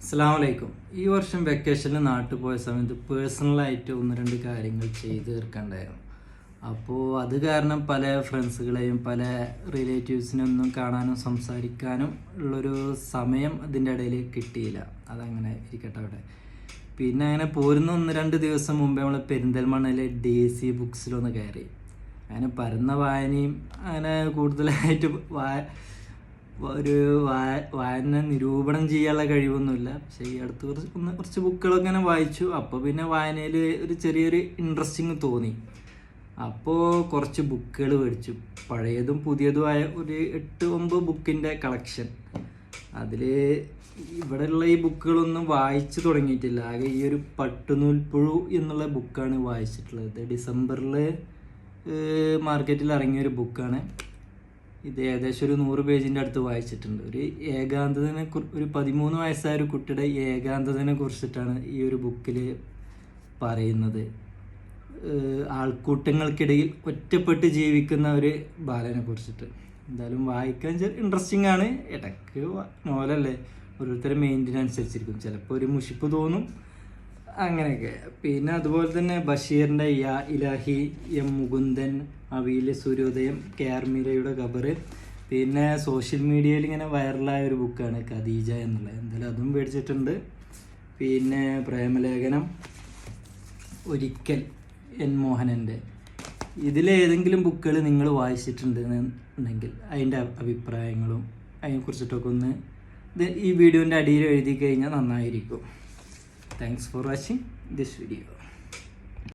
അസ്സലാമലൈക്കും. ഈ വർഷം വെക്കേഷനിൽ നാട്ടിൽ പോയ സമയത്ത് പേഴ്സണലായിട്ട് ഒന്ന് രണ്ട് കാര്യങ്ങൾ ചെയ്ത് തീർക്കണ്ടായിരുന്നു. അപ്പോൾ അത് കാരണം പല ഫ്രണ്ട്സുകളെയും പല റിലേറ്റീവ്സിനൊന്നും കാണാനും സംസാരിക്കാനും ഉള്ളൊരു സമയം അതിൻ്റെ ഇടയിൽ കിട്ടിയില്ല. അതങ്ങനെ ഇരിക്കട്ടെ അവിടെ. പിന്നെ അങ്ങനെ പോരുന്ന 1-2 ദിവസം മുമ്പേ നമ്മൾ പെരിന്തൽമണ്ണയിലെ DC ബുക്സിലൊന്ന് കയറി. അങ്ങനെ പരന്ന വായനയും അങ്ങനെ കൂടുതലായിട്ട് വായന നിരൂപണം ചെയ്യാനുള്ള കഴിവൊന്നുമില്ല. പക്ഷേ ഈ അടുത്ത് കുറച്ച് ബുക്കുകളൊക്കെ ഇങ്ങനെ വായിച്ചു. അപ്പോൾ പിന്നെ വായനയിൽ ഒരു ചെറിയൊരു ഇൻട്രസ്റ്റിങ് തോന്നി. അപ്പോൾ കുറച്ച് ബുക്കുകൾ മേടിച്ചു. പഴയതും പുതിയതുമായ ഒരു 8-9 ബുക്കിൻ്റെ കളക്ഷൻ. അതിൽ ഇവിടെയുള്ള ഈ ബുക്കുകളൊന്നും വായിച്ചു തുടങ്ങിയിട്ടില്ല. ആകെ ഈ ഒരു പട്ടുനൂൽപ്പുഴു എന്നുള്ള ബുക്കാണ് വായിച്ചിട്ടുള്ളത്. ഡിസംബറിൽ മാർക്കറ്റിൽ ഇറങ്ങിയൊരു ബുക്കാണ്. ഇത് ഏകദേശം ഒരു 100 പേജിൻ്റെ അടുത്ത് വായിച്ചിട്ടുണ്ട്. ഒരു 13 വയസ്സായ ഒരു കുട്ടിയുടെ ഏകാന്തതനെ കുറിച്ചിട്ടാണ് ഈ ഒരു ബുക്കിൽ പറയുന്നത്. ആൾക്കൂട്ടങ്ങൾക്കിടയിൽ ഒറ്റപ്പെട്ട് ജീവിക്കുന്ന ഒരു ബാലനെ കുറിച്ചിട്ട്. എന്തായാലും വായിക്കാൻ ഇൻട്രസ്റ്റിംഗ് ആണ്. ഇടയ്ക്ക് നോവലല്ലേ, ഓരോരുത്തരുടെ മെയിൻ്റിനനുസരിച്ചിരിക്കും. ചിലപ്പോൾ ഒരു മുഷിപ്പ് തോന്നും, അങ്ങനെയൊക്കെ. പിന്നെ അതുപോലെ തന്നെ ബഷീറിൻ്റെ യാ ഇലാഹി, M മുകുന്ദൻ, അവീലെ സൂര്യോദയം, KR മീരയുടെ ഖബർ. പിന്നെ സോഷ്യൽ മീഡിയയിൽ ഇങ്ങനെ വൈറലായ ഒരു ബുക്കാണ് ഖദീജ എന്നുള്ളത്. എന്തായാലും അതും മേടിച്ചിട്ടുണ്ട്. പിന്നെ പ്രേമലേഖനം ഒരിക്കൽ N മോഹനൻ്റെ. ഇതിലേതെങ്കിലും ബുക്കുകൾ നിങ്ങൾ വായിച്ചിട്ടുണ്ടെന്നുണ്ടെങ്കിൽ അതിൻ്റെ അഭിപ്രായങ്ങളും അതിനെക്കുറിച്ചിട്ടൊക്കെ ഒന്ന് ഈ വീഡിയോൻ്റെ അടിയിൽ എഴുതി കഴിഞ്ഞാൽ നന്നായിരിക്കും. Thanks for watching this video.